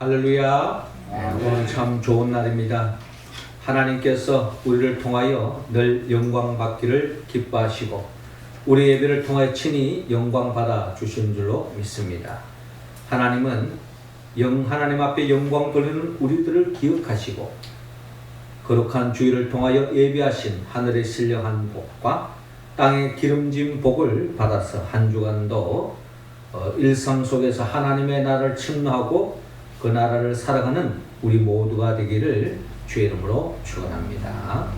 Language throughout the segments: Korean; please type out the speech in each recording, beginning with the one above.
할렐루야. 오늘 참 좋은 날입니다. 하나님께서 우리를 통하여 늘 영광 받기를 기뻐하시고 우리 예배를 통하여 친히 영광 받아 주신 줄로 믿습니다. 하나님은 하나님 앞에 영광 돌리는 우리들을 기억하시고 거룩한 주일을 통하여 예배하신 하늘의 신령한 복과 땅의 기름진 복을 받아서 한 주간도 일상 속에서 하나님의 나라를 침노하고 그 나라를 살아가는 우리 모두가 되기를 주의 이름으로 축원합니다.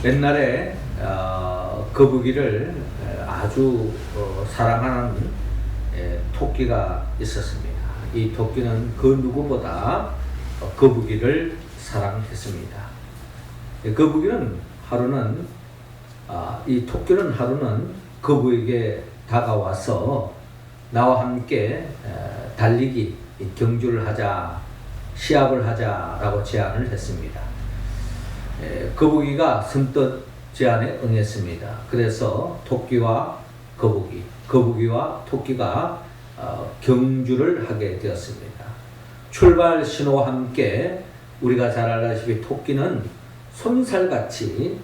옛날에 거북이를 아주 사랑하는 토끼가 있었습니다. 이 토끼는 그 누구보다 거북이를 사랑했습니다. 거북이는 이 토끼는 하루는 거북이에게 다가와서 나와 함께 달리기, 경주를 하자, 시합을 하자라고 제안을 했습니다. 거북이가 선뜻 제안에 응했습니다. 그래서 토끼와 거북이와 토끼가 경주를 하게 되었습니다. 출발 신호와 함께 우리가 잘 알다시피 토끼는 솜살같이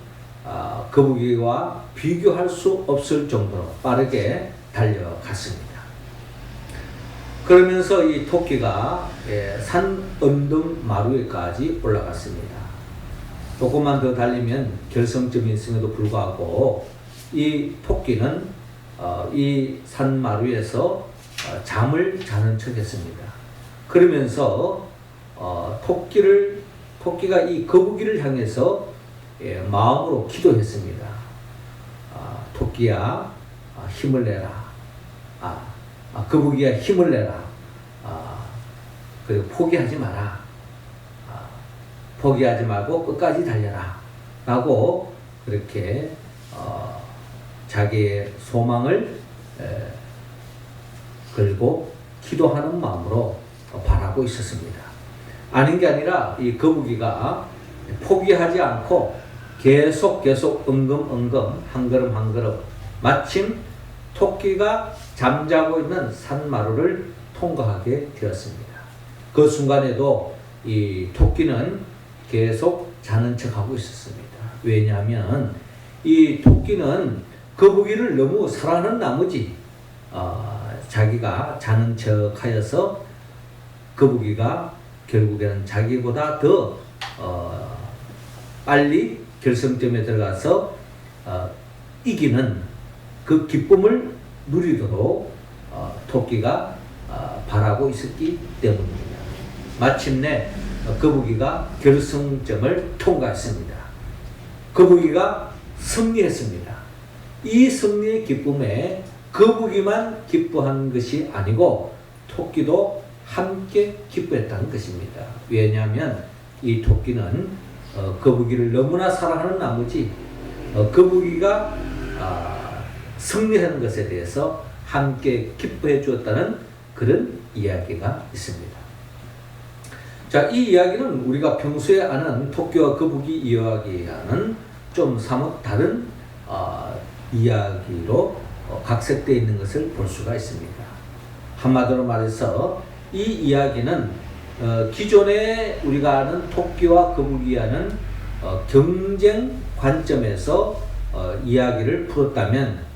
거북이와 비교할 수 없을 정도로 빠르게 달려갔습니다. 그러면서 이 토끼가 산 언덕 마루에까지 올라갔습니다. 조금만 더 달리면 결승점이 있음에도 불구하고 이 토끼는 이 산 마루에서 잠을 자는 척했습니다. 그러면서 토끼가 이 거북이를 향해서 마음으로 기도했습니다. 토끼야, 힘을 내라. 거북이야, 힘을 내라. 그리고 포기하지 마라. 포기하지 말고 끝까지 달려라. 라고 그렇게 자기의 소망을 걸고 기도하는 마음으로 바라고 있었습니다. 아닌 게 아니라 이 거북이가 포기하지 않고 계속 엉금 한 걸음 한 걸음 마침 토끼가 잠자고 있는 산마루를 통과하게 되었습니다. 그 순간에도 이 토끼는 계속 자는 척하고 있었습니다. 왜냐하면 이 토끼는 거북이를 너무 사랑하는 나머지 자기가 자는 척하여서 거북이가 결국에는 자기보다 더 빨리 결승점에 들어가서 이기는 그 기쁨을 누리도록 토끼가 바라고 있었기 때문입니다. 마침내 거북이가 결승점을 통과했습니다. 거북이가 승리했습니다. 이 승리의 기쁨에 거북이만 기뻐한 것이 아니고 토끼도 함께 기뻐했다는 것입니다. 왜냐하면 이 토끼는 거북이를 너무나 사랑하는 나머지 거북이가 승리하는 것에 대해서 함께 기뻐해 주었다는 그런 이야기가 있습니다. 자, 이 이야기는 우리가 평소에 아는 토끼와 거북이 이야기와는 좀 사뭇 다른 이야기로 각색되어 있는 것을 볼 수가 있습니다. 한마디로 말해서 이 이야기는 기존에 우리가 아는 토끼와 거북이와는 경쟁 관점에서 이야기를 풀었다면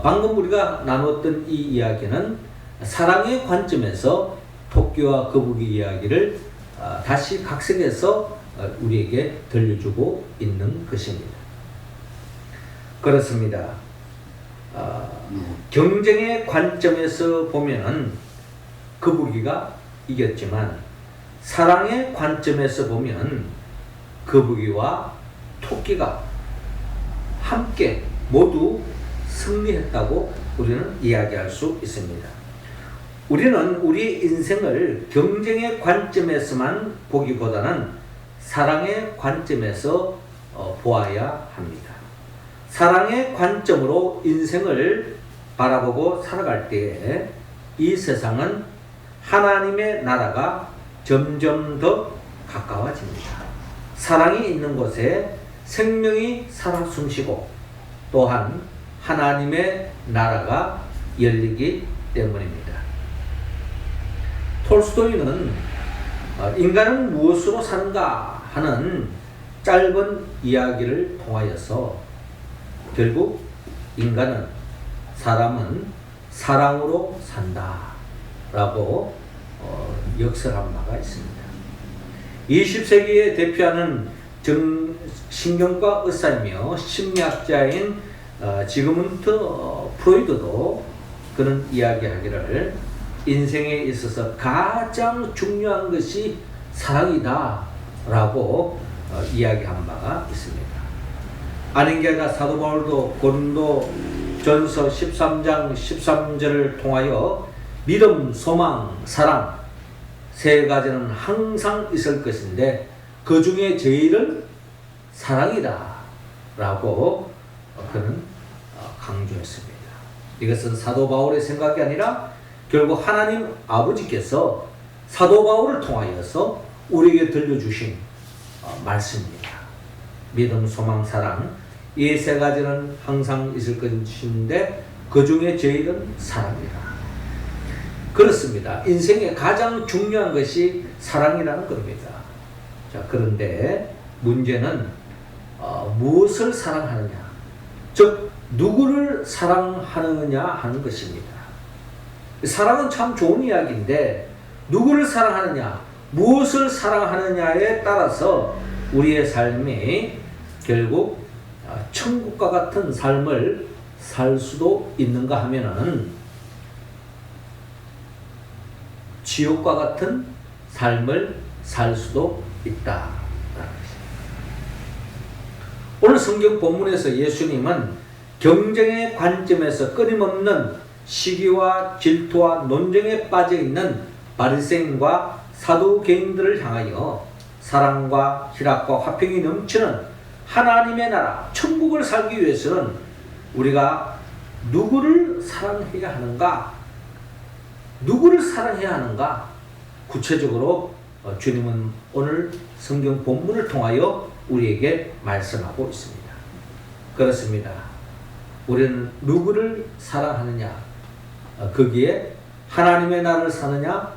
방금 우리가 나눴던 이 이야기는 사랑의 관점에서 토끼와 거북이 이야기를 다시 각색해서 우리에게 들려주고 있는 것입니다. 그렇습니다. 경쟁의 관점에서 보면은 거북이가 이겼지만 사랑의 관점에서 보면 거북이와 토끼가 함께 모두 승리했다고 우리는 이야기할 수 있습니다. 우리는 우리 인생을 경쟁의 관점에서만 보기보다는 사랑의 관점에서 보아야 합니다. 사랑의 관점으로 인생을 바라보고 살아갈 때에 이 세상은 하나님의 나라가 점점 더 가까워집니다. 사랑이 있는 곳에 생명이 살아 숨쉬고 또한 하나님의 나라가 열리기 때문입니다. 톨스토이는 인간은 무엇으로 사는가 하는 짧은 이야기를 통하여서 결국 사람은 사랑으로 산다 라고 역설한 바가 있습니다. 20세기에 대표하는 신경과 의사이며 심리학자인 지그문트 프로이드도 그런 이야기하기를 인생에 있어서 가장 중요한 것이 사랑이다 라고 이야기한 바가 있습니다. 아닌 게 아니라 사도 바울도 고린도 전서 13장 13절을 통하여 믿음, 소망, 사랑 세 가지는 항상 있을 것인데 그 중에 제일은 사랑이다 라고 그는 강조했습니다. 이것은 사도 바울의 생각이 아니라 결국 하나님 아버지께서 사도 바울을 통하여서 우리에게 들려주신 말씀입니다. 믿음, 소망, 사랑 이 세 가지는 항상 있을 것인데 그 중에 제일은 사랑이다. 그렇습니다. 인생에 가장 중요한 것이 사랑이라는 겁니다. 자, 그런데 문제는 무엇을 사랑하느냐, 즉 누구를 사랑하느냐 하는 것입니다. 사랑은 참 좋은 이야기인데 누구를 사랑하느냐, 무엇을 사랑하느냐에 따라서 우리의 삶이 결국 천국과 같은 삶을 살 수도 있는가 하면은 지옥과 같은 삶을 살 수도 있다. 오늘 성경 본문에서 예수님은 경쟁의 관점에서 끊임없는 시기와 질투와 논쟁에 빠져있는 바리새인과 사두개인들을 향하여 사랑과 희락과 화평이 넘치는 하나님의 나라 천국을 살기 위해서는 우리가 누구를 사랑해야 하는가? 누구를 사랑해야 하는가? 구체적으로 주님은 오늘 성경 본문을 통하여 우리에게 말씀하고 있습니다. 그렇습니다. 우리는 누구를 사랑하느냐? 거기에 하나님의 나라를 사느냐?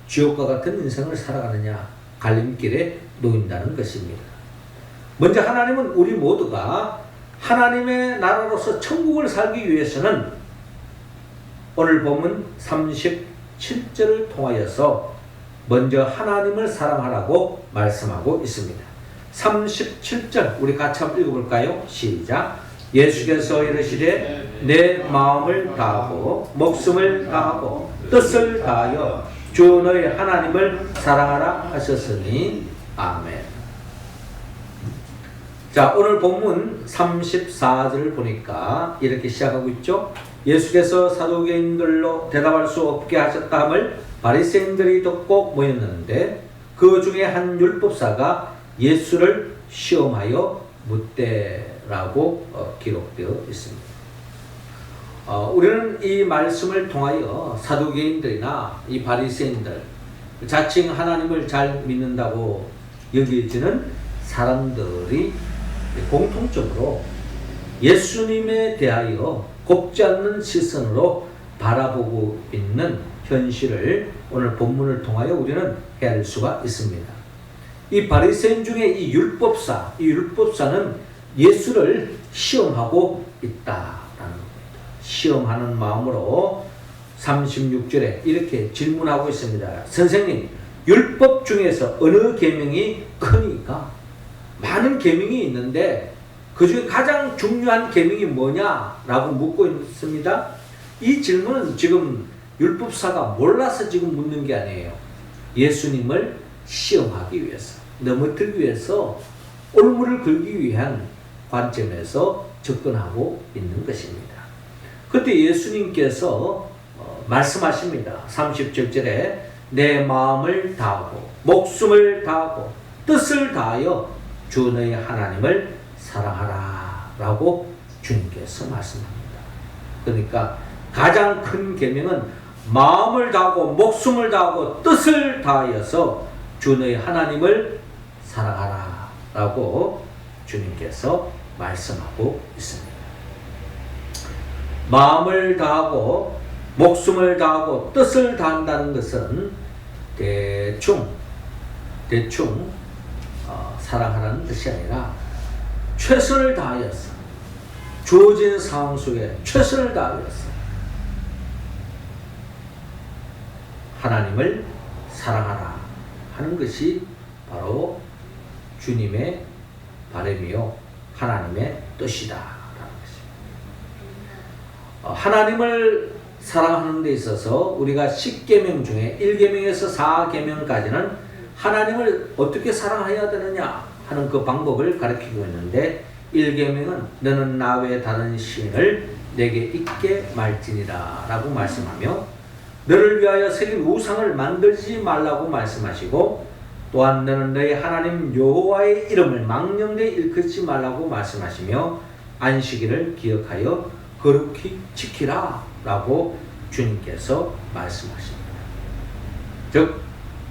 지옥과 같은 인생을 살아가느냐? 갈림길에 놓인다는 것입니다. 먼저 하나님은 우리 모두가 하나님의 나라로서 천국을 살기 위해서는 오늘 본문 37절을 통하여서 먼저 하나님을 사랑하라고 말씀하고 있습니다. 37절 우리 같이 한번 읽어볼까요? 시작. 예수께서 이르시되 내 마음을 다하고 목숨을 다하고 뜻을 다하여 주 너희 하나님을 사랑하라 하셨으니 아멘. 자, 오늘 본문 34절을 보니까 이렇게 시작하고 있죠. 예수께서 사두개인들로 대답할 수 없게 하셨다함을 바리새인들이 듣고 모였는데 그 중에 한 율법사가 예수를 시험하여 묻되라고 기록되어 있습니다. 우리는 이 말씀을 통하여 사두개인들이나 이 바리새인들, 자칭 하나님을 잘 믿는다고 여겨지는 사람들이 공통적으로 예수님에 대하여 곱지 않는 시선으로 바라보고 있는 현실을 오늘 본문을 통하여 우리는 헤아릴 수가 있습니다. 이 바리새인 중에 이 율법사는 예수를 시험하고 있다라는 겁니다. 시험하는 마음으로 36절에 이렇게 질문하고 있습니다. 선생님, 율법 중에서 어느 계명이 크니까? 많은 계명이 있는데 그 중에 가장 중요한 계명이 뭐냐라고 묻고 있습니다. 이 질문은 지금 율법사가 몰라서 지금 묻는 게 아니에요. 예수님을 시험하기 위해서, 넘어뜨리기 위해서, 올무를 걸기 위한 관점에서 접근하고 있는 것입니다. 그때 예수님께서 말씀하십니다. 37절에 내 마음을 다하고 목숨을 다하고 뜻을 다하여 주 너희 하나님을 사랑하라 라고 주님께서 말씀합니다. 그러니까 가장 큰 계명은 마음을 다하고 목숨을 다하고 뜻을 다하여서 주 너희 하나님을 사랑하라 라고 주님께서 말씀하고 있습니다. 마음을 다하고 목숨을 다하고 뜻을 다한다는 것은 대충 사랑하라는 뜻이 아니라 최선을 다하였어. 주어진 상황 속에 최선을 다하였어. 하나님을 사랑하라 하는 것이 바로 주님의 바람이요 하나님의 뜻이다 라는 것입니다. 하나님을 사랑하는 데 있어서 우리가 10계명 중에 1계명에서 4계명까지는 하나님을 어떻게 사랑해야 되느냐 하는 그 방법을 가르치고 있는데 1계명은 너는 나 외에 다른 신을 내게 있게 말지니라 라고 말씀하며 너를 위하여 새긴 우상을 만들지 말라고 말씀하시고 또한 너는 너희 하나님 여호와의 이름을 망령되이 일컫지 말라고 말씀하시며 안식일을 기억하여 거룩히 지키라 라고 주님께서 말씀하십니다. 즉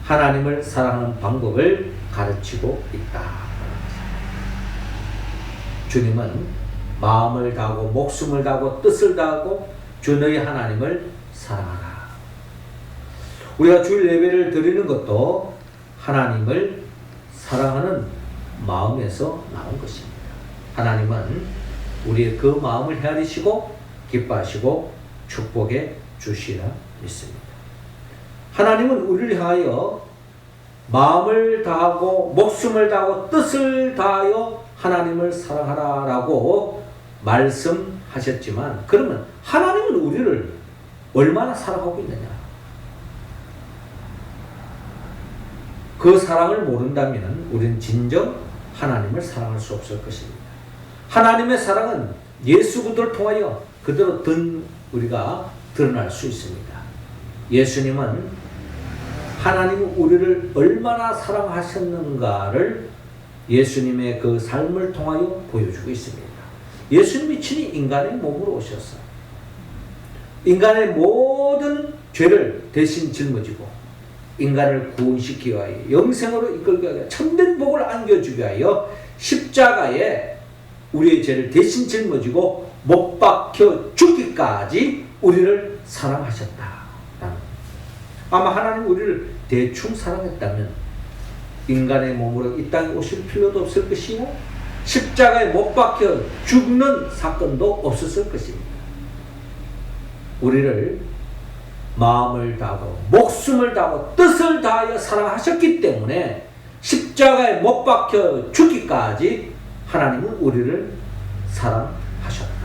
하나님을 사랑하는 방법을 가르치고 있다. 주님은 마음을 다하고 목숨을 다하고 뜻을 다하고 주 너희 하나님을 사랑하라. 우리가 주일 예배를 드리는 것도 하나님을 사랑하는 마음에서 나온 것입니다. 하나님은 우리의 그 마음을 헤아리시고 기뻐하시고 축복해 주시라 믿습니다. 하나님은 우리를 향하여 마음을 다하고 목숨을 다하고 뜻을 다하여 하나님을 사랑하라 라고 말씀하셨지만 그러면 하나님은 우리를 얼마나 사랑하고 있느냐? 그 사랑을 모른다면 우리는 진정 하나님을 사랑할 수 없을 것입니다. 하나님의 사랑은 예수 그리스도를 통하여 그대로 우리가 드러날 수 있습니다. 예수님은 하나님이 우리를 얼마나 사랑하셨는가를 예수님의 그 삶을 통하여 보여주고 있습니다. 예수님이 친히 인간의 몸으로 오셔서 인간의 모든 죄를 대신 짊어지고 인간을 구원시키기 위하여 영생으로 이끌기 위하여 참된 복을 안겨주기 위하여 십자가에 우리의 죄를 대신 짊어지고 못 박혀 죽기까지 우리를 사랑하셨다. 아마 하나님 우리를 대충 사랑했다면 인간의 몸으로 이 땅에 오실 필요도 없을 것이고 십자가에 못 박혀 죽는 사건도 없었을 것입니다. 우리를 마음을 다하고 목숨을 다하고 뜻을 다하여 사랑하셨기 때문에 십자가에 못 박혀 죽기까지 하나님은 우리를 사랑하셨다.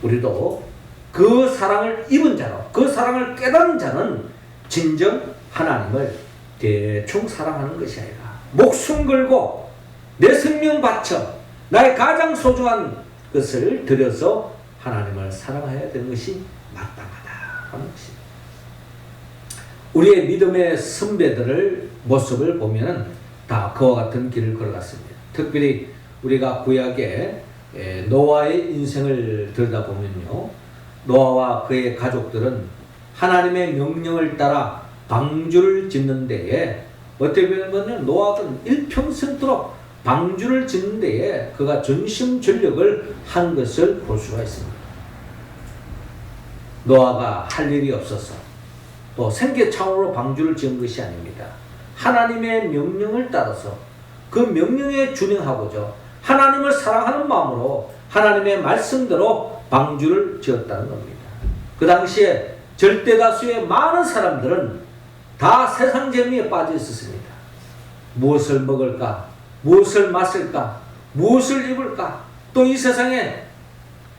우리도 그 사랑을 입은 자로 그 사랑을 깨달은 자는 진정 하나님을 대충 사랑하는 것이 아니라 목숨 걸고 내 생명 바쳐 나의 가장 소중한 것을 들여서 하나님을 사랑해야 되는 것이 마땅하다 하는 것입니다. 우리의 믿음의 선배들의 모습을 보면 다 그와 같은 길을 걸어갔습니다. 특별히 우리가 구약의 노아의 인생을 들여다보면요, 노아와 그의 가족들은 하나님의 명령을 따라 방주를 짓는 데에 어떻게 보면 노아가 일평생토록 방주를 짓는 데에 그가 전심전력을 한 것을 볼 수가 있습니다. 노아가 할 일이 없어서 또 생계창으로 방주를 지은 것이 아닙니다. 하나님의 명령을 따라서 그 명령에 준행하고자 하나님을 사랑하는 마음으로 하나님의 말씀대로 방주를 지었다는 겁니다. 그 당시에 절대다수의 많은 사람들은 다 세상 재미에 빠져 있었습니다. 무엇을 먹을까? 무엇을 마실까? 무엇을 입을까? 또 이 세상에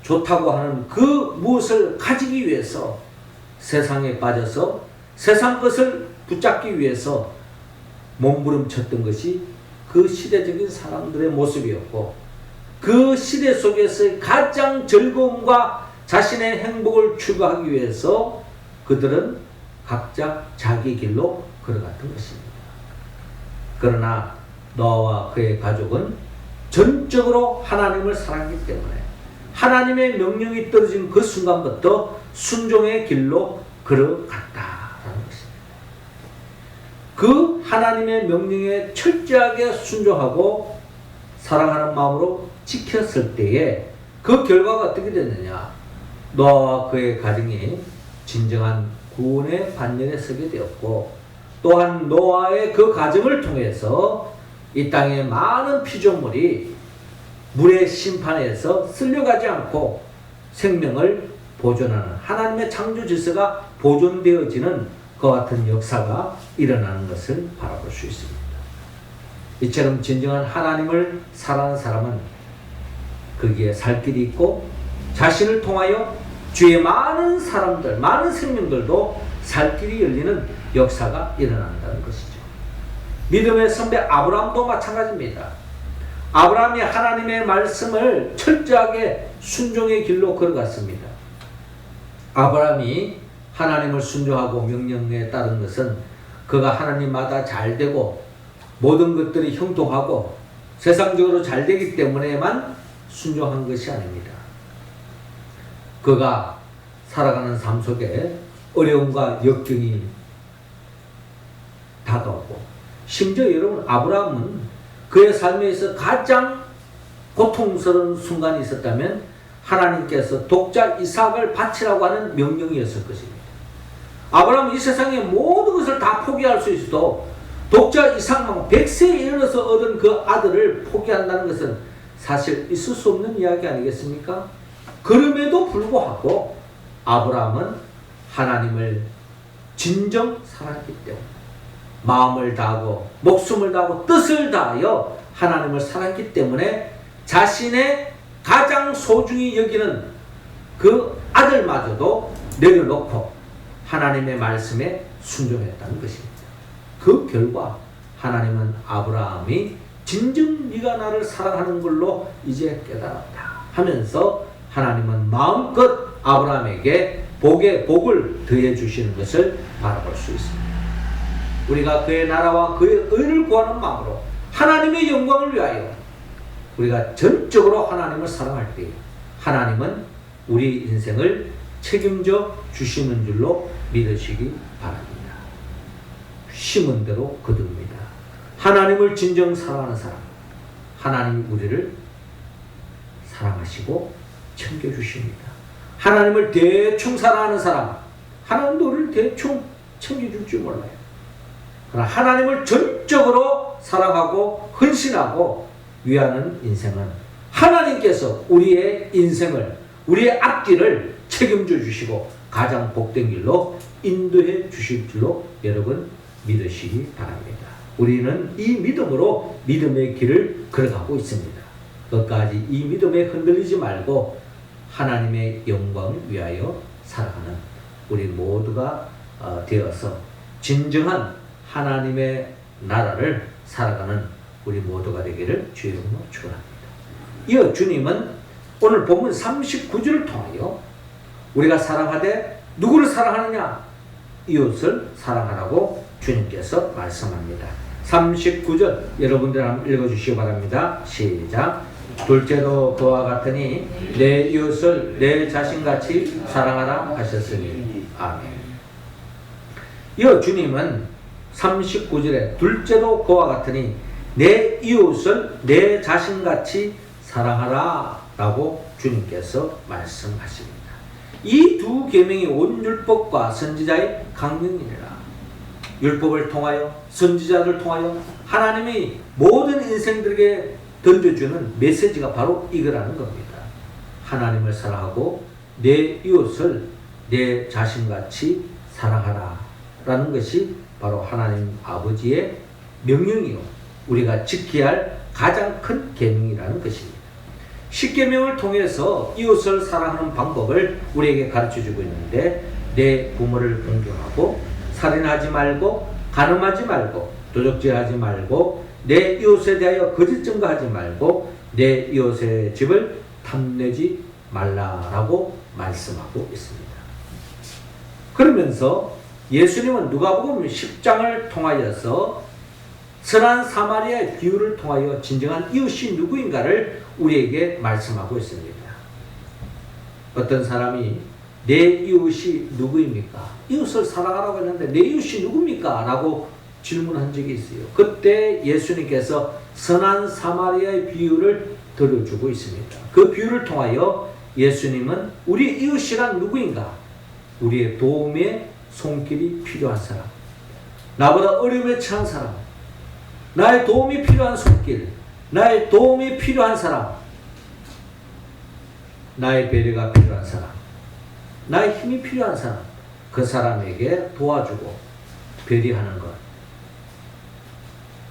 좋다고 하는 그 무엇을 가지기 위해서 세상에 빠져서 세상 것을 붙잡기 위해서 몸부림쳤던 것이 그 시대적인 사람들의 모습이었고, 그 시대 속에서의 가장 즐거움과 자신의 행복을 추구하기 위해서 그들은 각자 자기 길로 걸어갔던 것입니다. 그러나 노아와 그의 가족은 전적으로 하나님을 사랑하기 때문에 하나님의 명령이 떨어진 그 순간부터 순종의 길로 걸어갔다라는 것입니다. 그 하나님의 명령에 철저하게 순종하고 사랑하는 마음으로 지켰을 때에 그 결과가 어떻게 됐느냐? 노아와 그의 가정이 진정한 구원의 반열에 서게 되었고, 또한 노아의 그 과정을 통해서 이 땅의 많은 피조물이 물의 심판에서 쓸려가지 않고 생명을 보존하는 하나님의 창조 질서가 보존되어지는 그와 같은 역사가 일어나는 것을 바라볼 수 있습니다. 이처럼 진정한 하나님을 사랑하는 사람은 거기에 살 길이 있고, 자신을 통하여 주의 많은 사람들, 많은 생명들도 살 길이 열리는 역사가 일어난다는 것이죠. 믿음의 선배 아브라함도 마찬가지입니다. 아브라함이 하나님의 말씀을 철저하게 순종의 길로 걸어갔습니다. 아브라함이 하나님을 순종하고 명령에 따른 것은 그가 하나님마다 잘되고 모든 것들이 형통하고 세상적으로 잘되기 때문에만 순종한 것이 아닙니다. 그가 살아가는 삶 속에 어려움과 역경이 다가오고, 심지어 여러분, 아브라함은 그의 삶에서 가장 고통스러운 순간이 있었다면 하나님께서 독자 이삭을 바치라고 하는 명령이었을 것입니다. 아브라함은 이 세상의 모든 것을 다 포기할 수 있어도 독자 이삭만 100세에 이르러서 얻은 그 아들을 포기한다는 것은 사실 있을 수 없는 이야기 아니겠습니까? 그럼에도 불구하고 아브라함은 하나님을 진정 사랑했기 때문에 마음을 다하고 목숨을 다하고 뜻을 다하여 하나님을 사랑했기 때문에 자신의 가장 소중히 여기는 그 아들마저도 내려놓고 하나님의 말씀에 순종했다는 것입니다. 그 결과 하나님은 아브라함이 진정 네가 나를 사랑하는 걸로 이제 깨달았다 하면서 하나님은 마음껏 아브라함에게 복에 복을 더해 주시는 것을 바라볼 수 있습니다. 우리가 그의 나라와 그의 의를 구하는 마음으로 하나님의 영광을 위하여 우리가 전적으로 하나님을 사랑할 때 하나님은 우리 인생을 책임져 주시는 줄로 믿으시기 바랍니다. 심은 대로 거둡니다. 하나님을 진정 사랑하는 사람, 하나님이 우리를 사랑하시고 챙겨주십니다. 하나님을 대충 사랑하는 사람, 하나님도 우리를 대충 챙겨줄 줄 몰라요. 그러나 하나님을 전적으로 사랑하고 헌신하고 위하는 인생은 하나님께서 우리의 인생을, 우리의 앞길을 책임져 주시고 가장 복된 길로 인도해 주실 줄로 여러분 믿으시기 바랍니다. 우리는 이 믿음으로 믿음의 길을 걸어가고 있습니다. 끝까지 이 믿음에 흔들리지 말고 하나님의 영광을 위하여 살아가는 우리 모두가 되어서 진정한 하나님의 나라를 살아가는 우리 모두가 되기를 주의 이름으로 축원합니다. 이어 주님은 오늘 본문 39절을 통하여 우리가 사랑하되 누구를 사랑하느냐? 이웃을 사랑하라고 주님께서 말씀합니다. 39절 여러분들 한번 읽어주시기 바랍니다. 시작. 둘째도 그와 같으니 내 이웃을 내 자신같이 사랑하라 하셨으니. 아멘. 이어 주님은 39절에 둘째도 그와 같으니 내 이웃을 내 자신같이 사랑하라 라고 주님께서 말씀하십니다. 이 두 계명이 온 율법과 선지자의 강령이니라. 율법을 통하여 선지자를 통하여 하나님이 모든 인생들에게 던져주는 메시지가 바로 이거라는 겁니다. 하나님을 사랑하고 내 이웃을 내 자신같이 사랑하라 라는 것이 바로 하나님 아버지의 명령이요 우리가 지켜야 할 가장 큰 계명이라는 것입니다. 십계명을 통해서 이웃을 사랑하는 방법을 우리에게 가르쳐주고 있는데, 내 부모를 공경하고 살인하지 말고 간음하지 말고 도적질하지 말고 내 이웃에 대하여 거짓 증거하지 말고 내 이웃의 집을 탐내지 말라라고 말씀하고 있습니다. 그러면서 예수님은 누가복음 10장을 통하여서 선한 사마리아의 비유를 통하여 진정한 이웃이 누구인가를 우리에게 말씀하고 있습니다. 어떤 사람이 내 이웃이 누구입니까? 이웃을 사랑하라고 했는데 내 이웃이 누굽니까? 라고 질문한 적이 있어요. 그때 예수님께서 선한 사마리아의 비유를 들어주고 있습니다. 그 비유를 통하여 예수님은 우리 이웃이란 누구인가? 우리의 도움에 손길이 필요한 사람, 나보다 어려움에 처한 사람, 나의 도움이 필요한 손길, 나의 도움이 필요한 사람, 나의 배려가 필요한 사람, 나의 힘이 필요한 사람, 그 사람에게 도와주고 배려하는 것,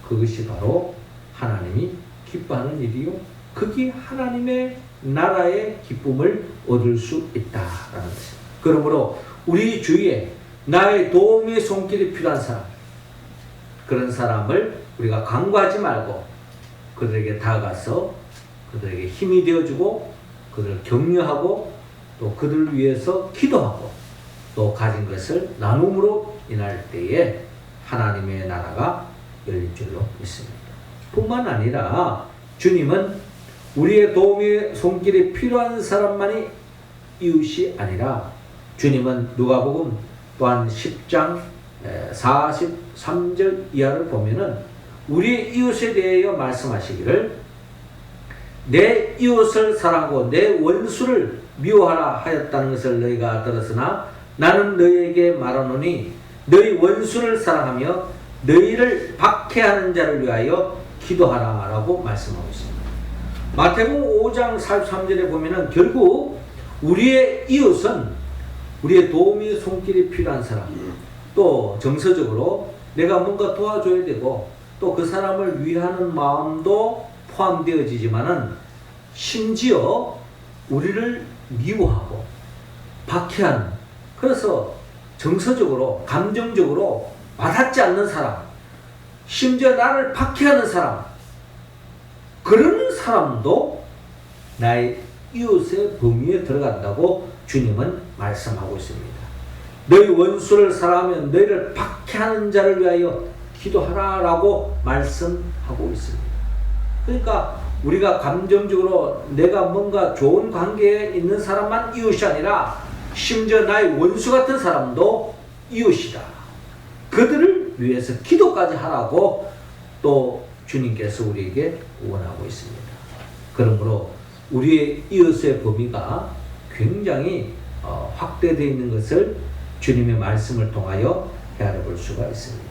그것이 바로 하나님이 기뻐하는 일이요, 그게 하나님의 나라의 기쁨을 얻을 수 있다라는 것입니다. 그러므로 우리 주위에 나의 도움의 손길이 필요한 사람, 그런 사람을 우리가 간과하지 말고 그들에게 다가가서 그들에게 힘이 되어주고 그들을 격려하고 또 그들을 위해서 기도하고 또 가진 것을 나눔으로 인할 때에 하나님의 나라가 열릴 줄로 믿습니다. 뿐만 아니라 주님은 우리의 도움의 손길이 필요한 사람만이 이웃이 아니라 주님은 누가복음 또한 10장 43절 이하를 보면은 우리의 이웃에 대하여 말씀하시기를 내 이웃을 사랑하고 내 원수를 미워하라 하였다는 것을 너희가 들었으나 나는 너희에게 말하노니 너희 원수를 사랑하며 너희를 박해하는 자를 위하여 기도하라 라고 말씀하고 있습니다. 마태복음 5장 43절에 보면은 결국 우리의 이웃은 우리의 도움이 손길이 필요한 사람, 또 정서적으로 내가 뭔가 도와줘야 되고 또 그 사람을 위하는 마음도 포함되어지지만은 심지어 우리를 미워하고 박해하는, 그래서 정서적으로 감정적으로 와닿지 않는 사람, 심지어 나를 박해하는 사람, 그런 사람도 나의 이웃의 범위에 들어간다고 주님은 말씀하고 있습니다. 너희 원수를 사랑하면 너희를 박해하는 자를 위하여 기도하라 라고 말씀하고 있습니다. 그러니까 우리가 감정적으로 내가 뭔가 좋은 관계에 있는 사람만 이웃이 아니라 심지어 나의 원수 같은 사람도 이웃이다. 그들을 위해서 기도까지 하라고 또 주님께서 우리에게 원하고 있습니다. 그러므로 우리의 이웃의 범위가 굉장히 확대되어 있는 것을 주님의 말씀을 통하여 헤아려 볼 수가 있습니다.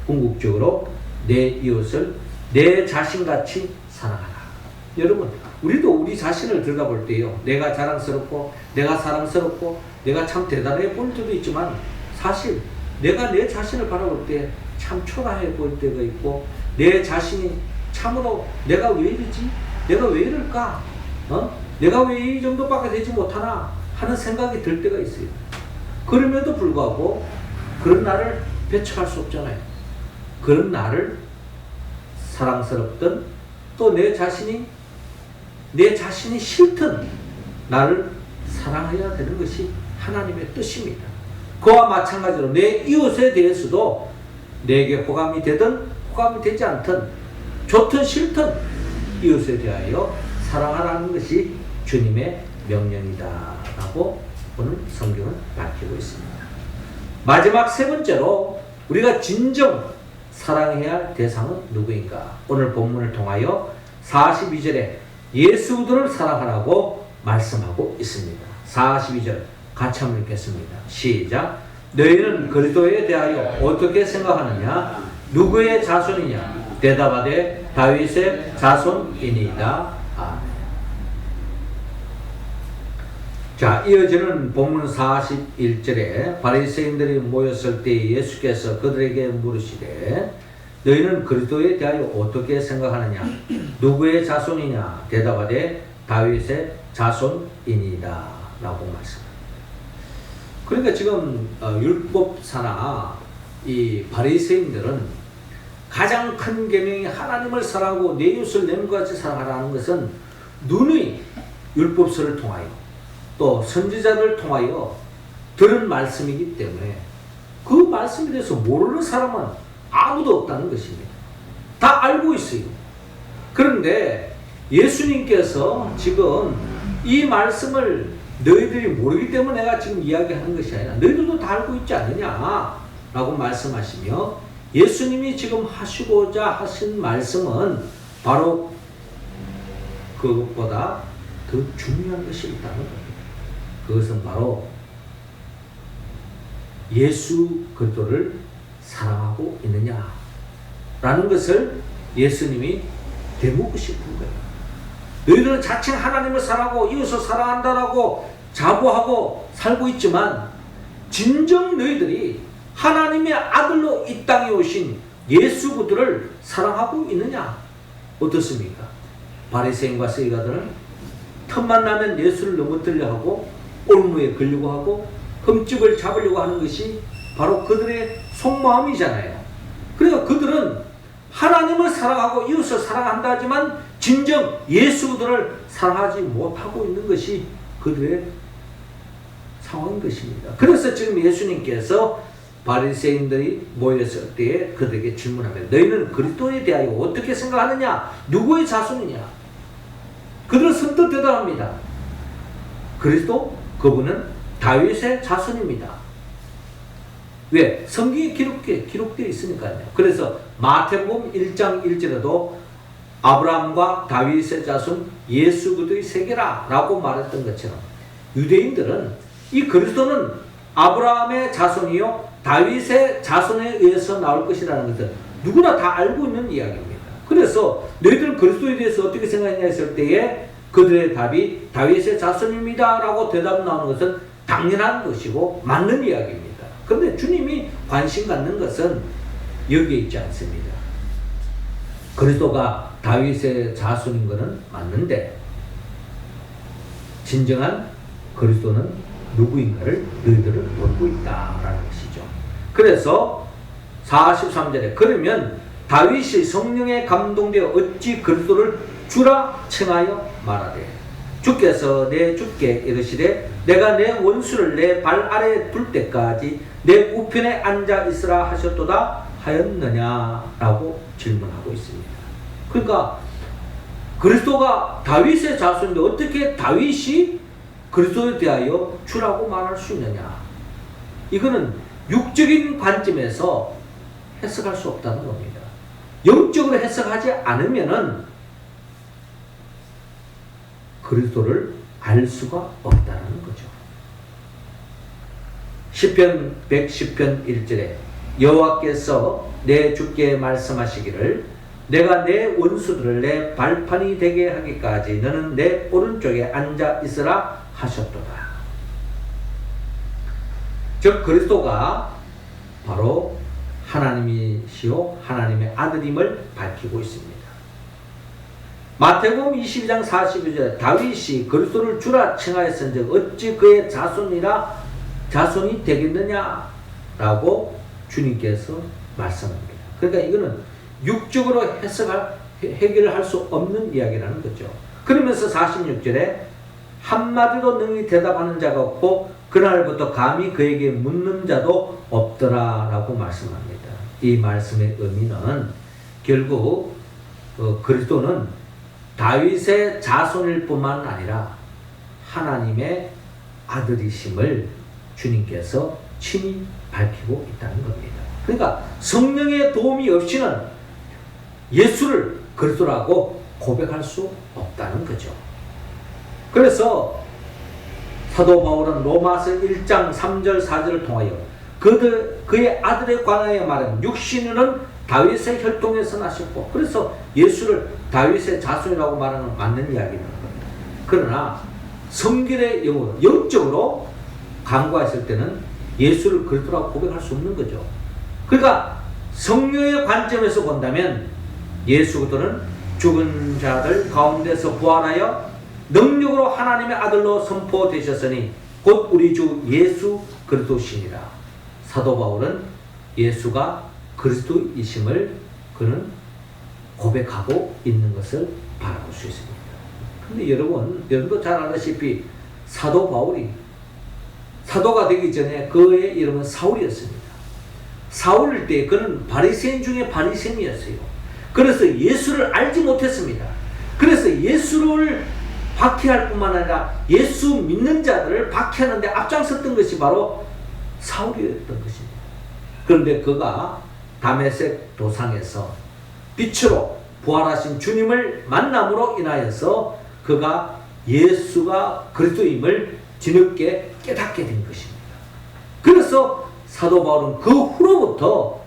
궁극적으로 내 이웃을 내 자신같이 사랑하라. 여러분, 우리도 우리 자신을 들여다볼 때요, 내가 자랑스럽고 내가 사랑스럽고 내가 참 대단해 보일 때도 있지만 사실 내가 내 자신을 바라볼 때 참 초라해 보일 때가 있고 내 자신이 참으로 내가 왜 이러지? 내가 왜 이럴까? 내가 왜 이 정도밖에 되지 못하나? 하는 생각이 들 때가 있어요. 그럼에도 불구하고 그런 나를 배척할 수 없잖아요. 그런 나를 사랑스럽든 또 내 자신이 싫든 나를 사랑해야 되는 것이 하나님의 뜻입니다. 그와 마찬가지로 내 이웃에 대해서도 내게 호감이 되든 호감이 되지 않든 좋든 싫든 이웃에 대하여 사랑하라는 것이 주님의 명령이다 라고 오늘 성경은 밝히고 있습니다. 마지막 세 번째로 우리가 진정 사랑해야 할 대상은 누구인가? 오늘 본문을 통하여 42절에 예수들을 사랑하라고 말씀하고 있습니다. 42절 같이 한번 읽겠습니다. 시작. 너희는 그리스도에 대하여 어떻게 생각하느냐? 누구의 자손이냐? 대답하되 다윗의 자손이니이다. 아멘. 자, 이어지는 본문 41절에 바리새인들이 모였을 때 예수께서 그들에게 물으시되 너희는 그리스도에 대하여 어떻게 생각하느냐? 누구의 자손이냐? 대답하되 다윗의 자손이니이다 라고 말씀합니다. 그러니까 지금 율법사나 이 바리새인들은 가장 큰 계명이 하나님을 사랑하고 내 이웃을 내 몸과 같이 사랑하라는 것은 누누이 율법서를 통하여 또 선지자들을 통하여 들은 말씀이기 때문에 그 말씀에 대해서 모르는 사람은 아무도 없다는 것입니다. 다 알고 있어요. 그런데 예수님께서 지금 이 말씀을 너희들이 모르기 때문에 내가 지금 이야기하는 것이 아니라 너희들도 다 알고 있지 않느냐 라고 말씀하시며 예수님이 지금 하시고자 하신 말씀은 바로 그것보다 더 중요한 것이 있다는 겁니다. 그것은 바로 예수 그리스도를 사랑하고 있느냐 라는 것을 예수님이 되묻고 싶은 거예요. 너희들은 자칭 하나님을 사랑하고 이웃을 사랑한다라고 자부하고 살고 있지만 진정 너희들이 하나님의 아들로 이 땅에 오신 예수 그리스도를 사랑하고 있느냐? 어떻습니까? 바리새인과 서기관들은 틈만 나면 예수를 넘어뜨리려 하고 올무에 걸려고 하고 흠집을 잡으려고 하는 것이 바로 그들의 속마음이잖아요. 그러니까 그들은 하나님을 사랑하고 이웃을 사랑한다 하지만 진정 예수 그리스도를 사랑하지 못하고 있는 것이 그들의 상황인 것입니다. 그래서 지금 예수님께서 바리새인들이 모였을 때에 그들에게 질문하면 너희는 그리스도에 대하여 어떻게 생각하느냐? 누구의 자손이냐? 그들은 선뜻 대답합니다. 그리스도? 그분은 다윗의 자손입니다. 왜? 성경에 기록되어 있으니까요. 그래서 마태복음 1장 1절에도 아브라함과 다윗의 자손 예수 그리스도의 세계라 라고 말했던 것처럼 유대인들은 이 그리스도는 아브라함의 자손이요 다윗의 자손에 의해서 나올 것이라는 것을 누구나 다 알고 있는 이야기입니다. 그래서 너희들은 그리스도에 대해서 어떻게 생각하냐 했을 때에 그들의 답이 다윗의 자손입니다 라고 대답 나오는 것은 당연한 것이고 맞는 이야기입니다. 그런데 주님이 관심 갖는 것은 여기에 있지 않습니다. 그리스도가 다윗의 자손인 것은 맞는데 진정한 그리스도는 누구인가를 너희들은 모르고 있다라는 것이죠. 그래서 43절에 그러면 다윗이 성령에 감동되어 어찌 그리스도를 주라稱하여 말하되 주께서 내 주께 이르시되 내가 내 원수를 내 발 아래에 둘 때까지 내 우편에 앉아 있으라 하셨도다 하였느냐라고 질문하고 있습니다. 그러니까 그리스도가 다윗의 자손인데 어떻게 다윗이 그리스도에 대하여 주라고 말할 수 있느냐? 이거는 육적인 관점에서 해석할 수 없다는 겁니다. 영적으로 해석하지 않으면은 그리스도를 알 수가 없다는 거죠. 시편 110편 1절에 여호와께서 내 주께 말씀하시기를 내가 내 원수들을 내 발판이 되게 하기까지 너는 내 오른쪽에 앉아 있으라 하셨도다. 즉 그리스도가 바로 하나님이시오 하나님의 아들임을 밝히고 있습니다. 마태복음 22장 42절에 다윗이 그리스도를 주라 칭하였은즉 어찌 그의 자손이 되겠느냐라고 주님께서 말씀합니다. 그러니까 이거는 육적으로 해결을 할 수 없는 이야기라는 거죠. 그러면서 46절에 한마디도 능히 대답하는 자가 없고 그날부터 감히 그에게 묻는 자도 없더라 라고 말씀합니다. 이 말씀의 의미는 결국 그리스도는 다윗의 자손일 뿐만 아니라 하나님의 아들이심을 주님께서 친히 밝히고 있다는 겁니다. 그러니까 성령의 도움이 없이는 예수를 그리스도라고 고백할 수 없다는 거죠. 그래서 사도 바울은 로마서 1장 3절 4절을 통하여 그의 아들에 관하여 말하면 육신은 다윗의 혈통에서 나셨고 그래서 예수를 다윗의 자손이라고 말하는 건 맞는 이야기라는 겁니다. 그러나 성결의 영으로 영적으로 간구했을 때는 예수를 그리스도라고 고백할 수 없는 거죠. 그러니까 성령의 관점에서 본다면 예수 그리스도는 죽은 자들 가운데서 부활하여 능력으로 하나님의 아들로 선포되셨으니 곧 우리 주 예수 그리스도시니라. 사도 바울은 예수가 그리스도이심을 그는 고백하고 있는 것을 바라볼 수 있습니다. 그런데 여러분도 잘 아다시피 사도 바울이 사도가 되기 전에 그의 이름은 사울이었습니다. 사울일 때 그는 바리새인 중에 바리새인이었어요. 그래서 예수를 알지 못했습니다. 그래서 예수를 박해할 뿐만 아니라 예수 믿는 자들을 박해하는데 앞장섰던 것이 바로 사울이었던 것입니다. 그런데 그가 다메섹 도상에서 빛으로 부활하신 주님을 만남으로 인하여서 그가 예수가 그리스도임을 뒤늦게 깨닫게 된 것입니다. 그래서 사도 바울은 그 후로부터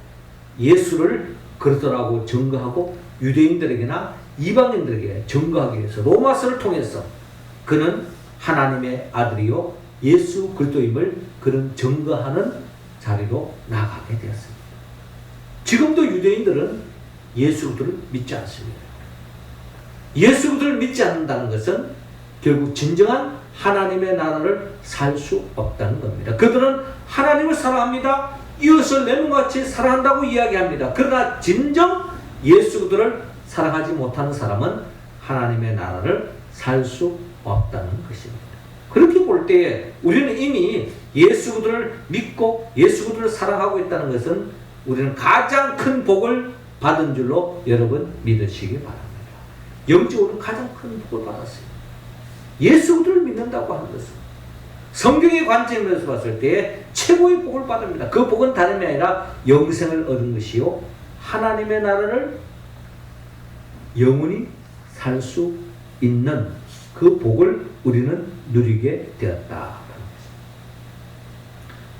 예수를 그리스도라고 증거하고 유대인들에게나 이방인들에게 증거하기 위해서 로마서를 통해서 그는 하나님의 아들이요 예수 그리스도임을 그는 증거하는 자리로 나가게 되었습니다. 지금도 유대인들은 예수 그리스도를 믿지 않습니다. 예수 그리스도를 믿지 않는다는 것은 결국 진정한 하나님의 나라를 살 수 없다는 겁니다. 그들은 하나님을 사랑합니다. 이웃을 내 몸같이 사랑한다고 이야기합니다. 그러나 진정 예수 그리스도를 사랑하지 못하는 사람은 하나님의 나라를 살 수 없다는 것입니다. 그렇게 볼 때에 우리는 이미 예수 그리스도를 믿고 예수 그리스도를 사랑하고 있다는 것은 우리는 가장 큰 복을 받은 줄로 여러분 믿으시기 바랍니다. 영적으로 가장 큰 복을 받았어요. 예수 그리스도를 믿는다고 하는 것은 성경의 관점에서 봤을 때 최고의 복을 받습니다. 그 복은 다름이 아니라 영생을 얻은 것이요 하나님의 나라를 영원히 살 수 있는 그 복을 우리는 누리게 되었다.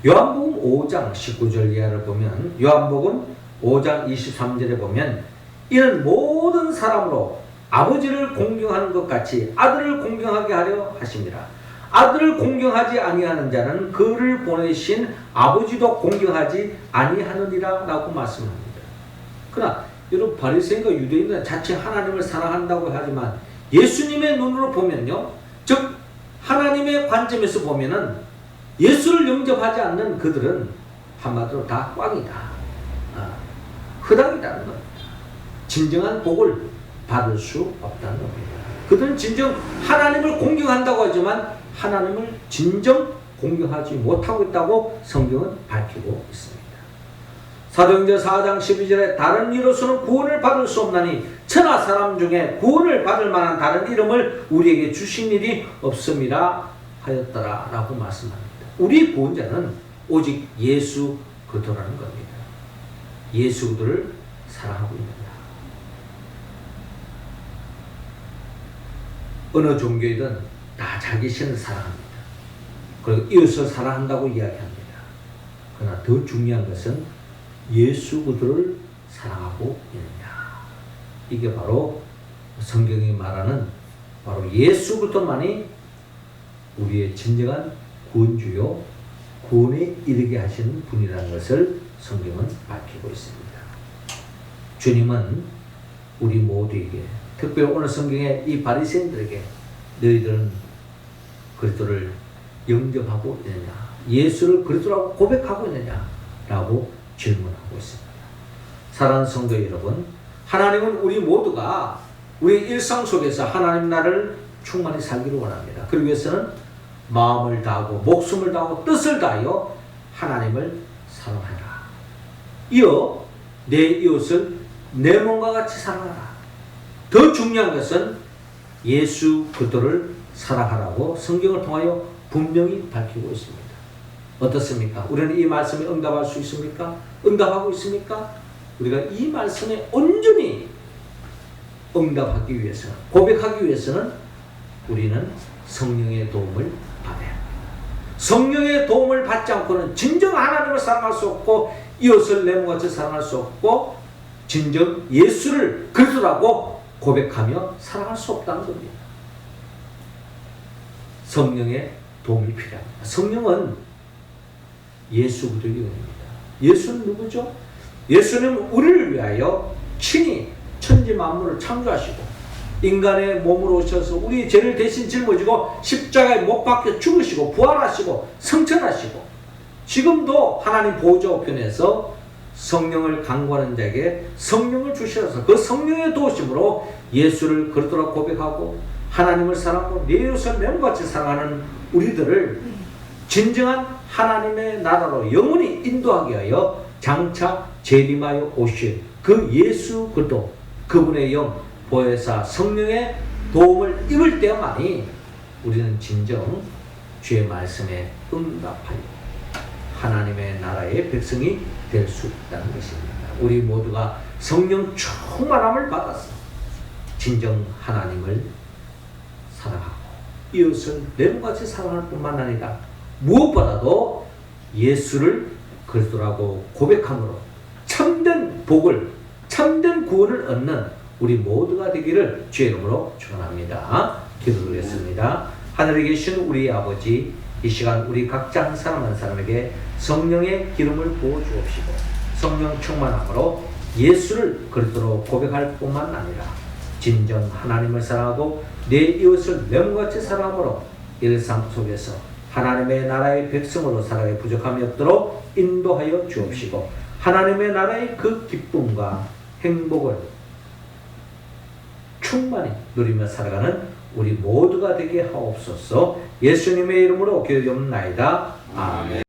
요한복음 5장 19절 이하를 보면 요한복음 5장 23절에 보면 이는 모든 사람으로 아버지를 공경하는 것 같이 아들을 공경하게 하려 하십니다. 아들을 공경하지 아니하는 자는 그를 보내신 아버지도 공경하지 아니하느니라 라고 말씀합니다. 그러나 여러분 바리새인과 유대인들은 자체 하나님을 사랑한다고 하지만 예수님의 눈으로 보면요, 즉 하나님의 관점에서 보면은 예수를 영접하지 않는 그들은 한마디로 다 꽝이다, 흑당이라는 겁니다. 진정한 복을 받을 수 없다는 겁니다. 그들은 진정 하나님을 공경한다고 하지만 하나님을 진정 공경하지 못하고 있다고 성경은 밝히고 있습니다. 사도행전 4장 12절에 다른 이로서는 구원을 받을 수 없나니 천하 사람 중에 구원을 받을 만한 다른 이름을 우리에게 주신 일이 없음이라 하였더라 라고 말씀합니다. 우리 구원자는 오직 예수 그리스도라는 겁니다. 예수 그리스도를 사랑하고 있느냐. 어느 종교이든 다 자기 신을 사랑합니다. 그리고 이웃을 사랑한다고 이야기합니다. 그러나 더 중요한 것은 예수 그리스도를 사랑하고 있느냐. 이게 바로 성경이 말하는 바로 예수 그리스도만이 우리의 진정한 구원주요 구원에 이르게 하시는 분이라는 것을 성경은 밝히고 있습니다. 주님은 우리 모두에게 특별히 오늘 성경에 이 바리새인들에게 너희들은 그리스도를 영접하고 있느냐, 예수를 그리스도라고 고백하고 있느냐 라고 질문하고 있습니다. 사랑하는 성도 여러분, 하나님은 우리 모두가 우리 일상 속에서 하나님 나라를 충만히 살기를 원합니다. 그러기 위해서는 마음을 다하고 목숨을 다하고 뜻을 다하여 하나님을 사랑하라. 이어 내 이웃을 내 몸과 같이 사랑하라. 더 중요한 것은 예수 그리스도를 사랑하라고 성경을 통하여 분명히 밝히고 있습니다. 어떻습니까? 우리는 이 말씀에 응답할 수 있습니까? 응답하고 있습니까? 우리가 이 말씀에 온전히 응답하기 위해서는, 고백하기 위해서는 우리는 성령의 도움을 받아야 합니다. 성령의 도움을 받지 않고는 진정 하나님을 사랑할 수 없고 이웃을 내 몸같이 사랑할 수 없고 진정 예수를 그리스도라고 고백하며 사랑할 수 없다는 겁니다. 성령의 도움이 필요합니다. 성령은 예수 그리스도의 영입니다. 예수는 누구죠? 예수는 우리를 위하여 친히 천지 만물을 창조하시고 인간의 몸으로 오셔서 우리의 죄를 대신 짊어지고 십자가에 못 박혀 죽으시고 부활하시고 성천하시고 지금도 하나님 보좌 우편에서 성령을 간구하는 자에게 성령을 주셔서 그 성령의 도우심으로 예수를 그리스도라고 고백하고 하나님을 사랑하고 내 이웃을 내 몸같이 사랑하는 우리들을 진정한 하나님의 나라로 영원히 인도하게 하여 장차 재림하여 오실 그 예수 그리스도 그분의 영 보혜사 성령의 도움을 입을 때만이 우리는 진정 주의 말씀에 응답하여 하나님의 나라의 백성이 될 수 있다는 것입니다. 우리 모두가 성령 충만함을 받아서 진정 하나님을 사랑하고 이웃을 내 몸같이 사랑할 뿐만 아니라 무엇보다도 예수를 그리스도라고 고백함으로 참된 복을, 참된 구원을 얻는 우리 모두가 되기를 주의 이름으로 축원합니다. 기도드리겠습니다. 하늘에 계신 우리 아버지, 이 시간 우리 각자 한 사람 한 사람에게 성령의 기름을 부어 주옵시고 성령 충만함으로 예수를 그리스도로 고백할 뿐만 아니라 진정 하나님을 사랑하고 내 이웃을 명같이 사랑함으로 일상 속에서 하나님의 나라의 백성으로 살아가기 부족함이 없도록 인도하여 주옵시고 하나님의 나라의 그 기쁨과 행복을 충만히 누리며 살아가는 우리 모두가 되게 하옵소서. 예수님의 이름으로 기도드리옵나이다. 아멘.